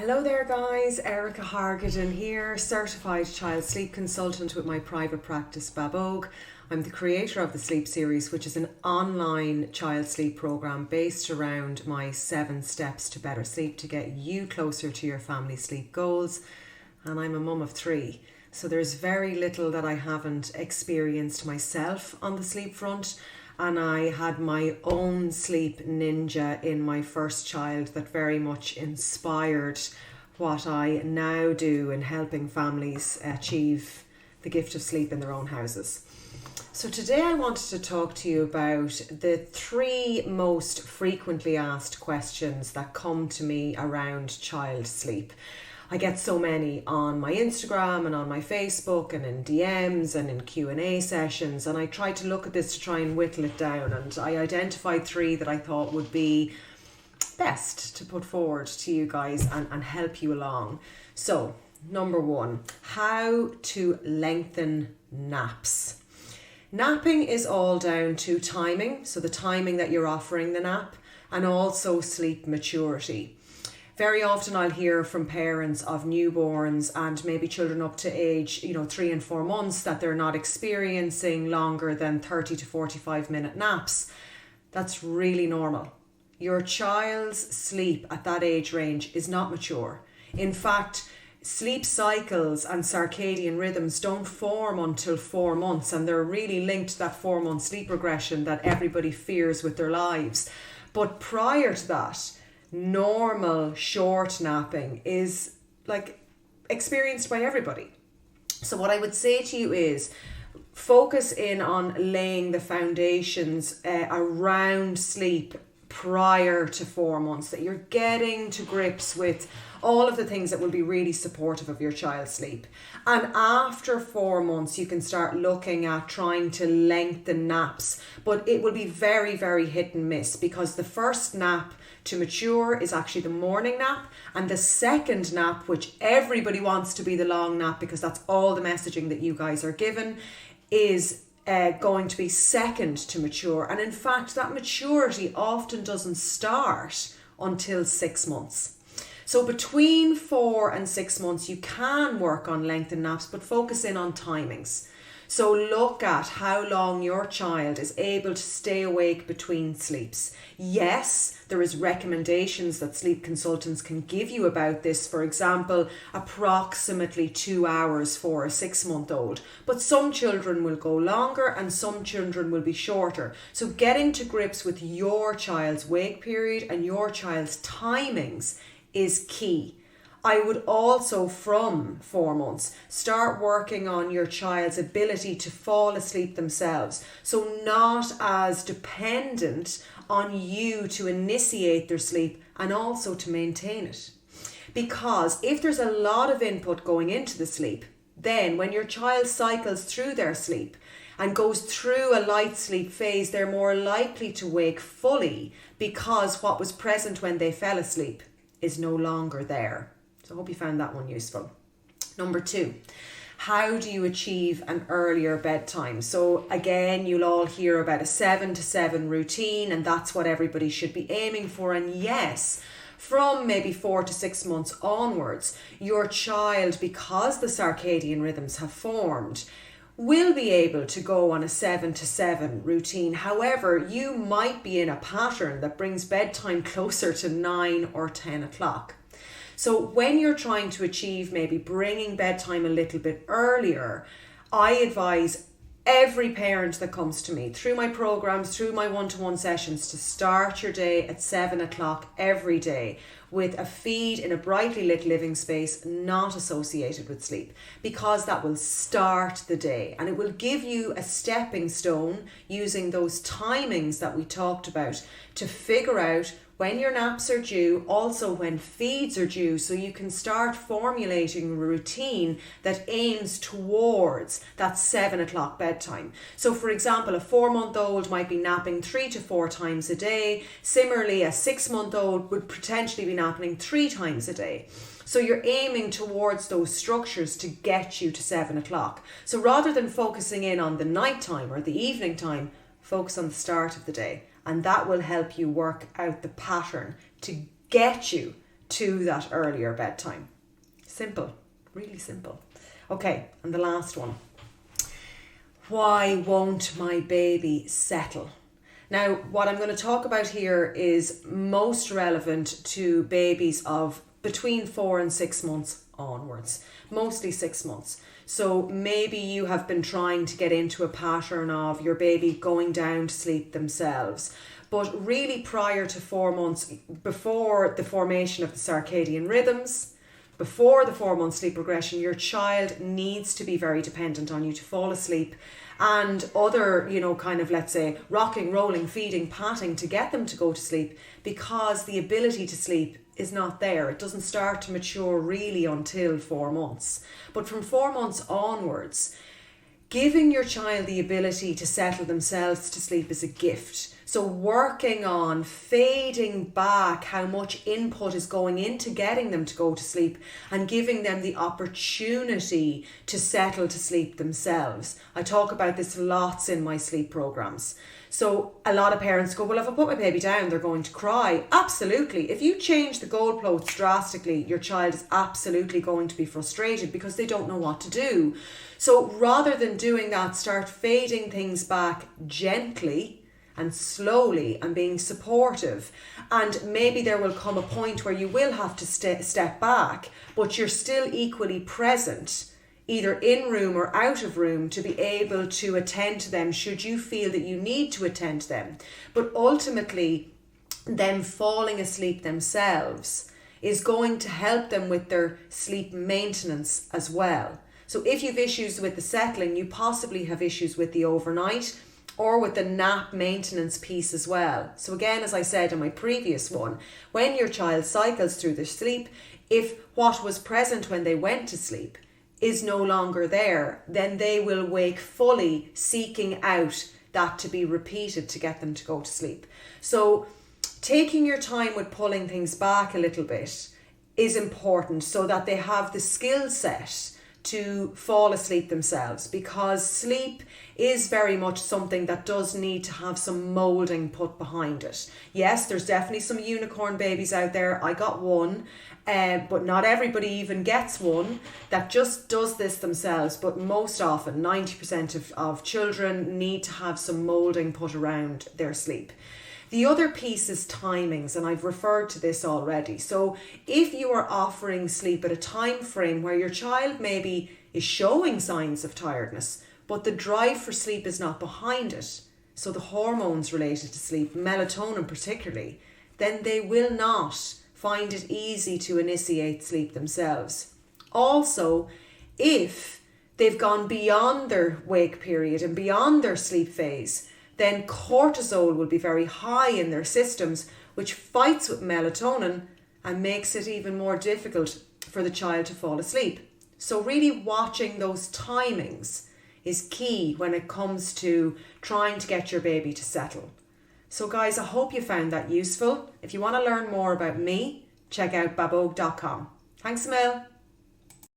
Hello there guys, Erica Hargaden here, certified child sleep consultant with my private practice Babog. I'm the creator of the Sleep Series, which is an online child sleep program based around my 7 steps to better sleep to get you closer to your family sleep goals. And I'm a mum of 3, so there's very little that I haven't experienced myself on the sleep front. And I had my own sleep ninja in my first child that very much inspired what I now do in helping families achieve the gift of sleep in their own houses. So today I wanted to talk to you about the 3 most frequently asked questions that come to me around child sleep. I get so many on my Instagram and on my Facebook and in DMs and in Q&A sessions, and I tried to look at this to try and whittle it down, and I identified 3 that I thought would be best to put forward to you guys and help you along. So, number 1, how to lengthen naps. Napping is all down to timing, so the timing that you're offering the nap, and also sleep maturity. Very often I'll hear from parents of newborns and maybe children up to age 3 and 4 months that they're not experiencing longer than 30 to 45 minute naps. That's really normal. Your child's sleep at that age range is not mature. In fact, sleep cycles and circadian rhythms don't form until 4 months, and they're really linked to that 4-month sleep regression that everybody fears with their lives. But prior to that, normal short napping is experienced by everybody. So what I would say to you is focus in on laying the foundations around sleep prior to 4 months, that you're getting to grips with all of the things that will be really supportive of your child's sleep. And after 4 months, you can start looking at trying to lengthen naps, but it will be very, very hit and miss, because the first nap to mature is actually the morning nap, and the second nap, which everybody wants to be the long nap because that's all the messaging that you guys are given, is going to be second to mature. And in fact, that maturity often doesn't start until 6 months. So between 4 and 6 months, you can work on lengthened naps, but focus in on timings. So look at how long your child is able to stay awake between sleeps. Yes, there is recommendations that sleep consultants can give you about this. For example, approximately 2 hours for a 6-month-old. But some children will go longer and some children will be shorter. So getting to grips with your child's wake period and your child's timings is key. I would also, from 4 months, start working on your child's ability to fall asleep themselves. So not as dependent on you to initiate their sleep and also to maintain it. Because if there's a lot of input going into the sleep, then when your child cycles through their sleep and goes through a light sleep phase, they're more likely to wake fully because what was present when they fell asleep is no longer there. So I hope you found that one useful. Number 2, how do you achieve an earlier bedtime? So again, you'll all hear about a 7 to 7 routine, and that's what everybody should be aiming for. And yes, from maybe 4 to 6 months onwards, your child, because the circadian rhythms have formed, will be able to go on a 7 to 7 routine. However, you might be in a pattern that brings bedtime closer to 9 or 10 o'clock. So when you're trying to achieve maybe bringing bedtime a little bit earlier, I advise every parent that comes to me through my programs, through my one-to-one sessions, to start your day at 7 o'clock every day with a feed in a brightly lit living space not associated with sleep, because that will start the day and it will give you a stepping stone using those timings that we talked about to figure out when your naps are due, also when feeds are due, so you can start formulating a routine that aims towards that 7 o'clock bedtime. So for example, a 4-month-old might be napping 3 to 4 times a day. Similarly, a 6-month-old would potentially be napping 3 times a day. So you're aiming towards those structures to get you to 7 o'clock. So rather than focusing in on the night time or the evening time, focus on the start of the day. And that will help you work out the pattern to get you to that earlier bedtime. Simple, really simple. Okay, and the last one. Why won't my baby settle? Now, what I'm going to talk about here is most relevant to babies of between 4 and 6 months onwards, mostly 6 months. So maybe you have been trying to get into a pattern of your baby going down to sleep themselves. But really prior to 4 months, before the formation of the circadian rhythms, before the 4 month sleep regression, your child needs to be very dependent on you to fall asleep, and other, kind of, let's say, rocking, rolling, feeding, patting to get them to go to sleep, because the ability to sleep is not there. It doesn't start to mature really until 4 months. But from 4 months onwards, giving your child the ability to settle themselves to sleep is a gift. So working on fading back how much input is going into getting them to go to sleep and giving them the opportunity to settle to sleep themselves. I talk about this lots in my sleep programs. So a lot of parents go, well, if I put my baby down, they're going to cry. Absolutely. If you change the goalposts drastically, your child is absolutely going to be frustrated because they don't know what to do. So rather than doing that, start fading things back gently and slowly and being supportive. And maybe there will come a point where you will have to step back, but you're still equally present, either in room or out of room, to be able to attend to them should you feel that you need to attend to them. But ultimately, them falling asleep themselves is going to help them with their sleep maintenance as well. So if you've issues with the settling, you possibly have issues with the overnight or with the nap maintenance piece as well. So again, as I said in my previous one, when your child cycles through their sleep, if what was present when they went to sleep is no longer there, then they will wake fully seeking out that to be repeated to get them to go to sleep. So taking your time with pulling things back a little bit is important so that they have the skill set to fall asleep themselves, because sleep is very much something that does need to have some moulding put behind it. Yes, there's definitely some unicorn babies out there. I got one, but not everybody even gets one that just does this themselves. But most often, 90% of children need to have some moulding put around their sleep. The other piece is timings, and I've referred to this already. So if you are offering sleep at a time frame where your child maybe is showing signs of tiredness, but the drive for sleep is not behind it, so the hormones related to sleep, melatonin particularly, then they will not find it easy to initiate sleep themselves. Also, if they've gone beyond their wake period and beyond their sleep phase, then cortisol will be very high in their systems, which fights with melatonin and makes it even more difficult for the child to fall asleep. So really watching those timings is key when it comes to trying to get your baby to settle. So guys, I hope you found that useful. If you want to learn more about me, check out babogue.com. Thanks a mil.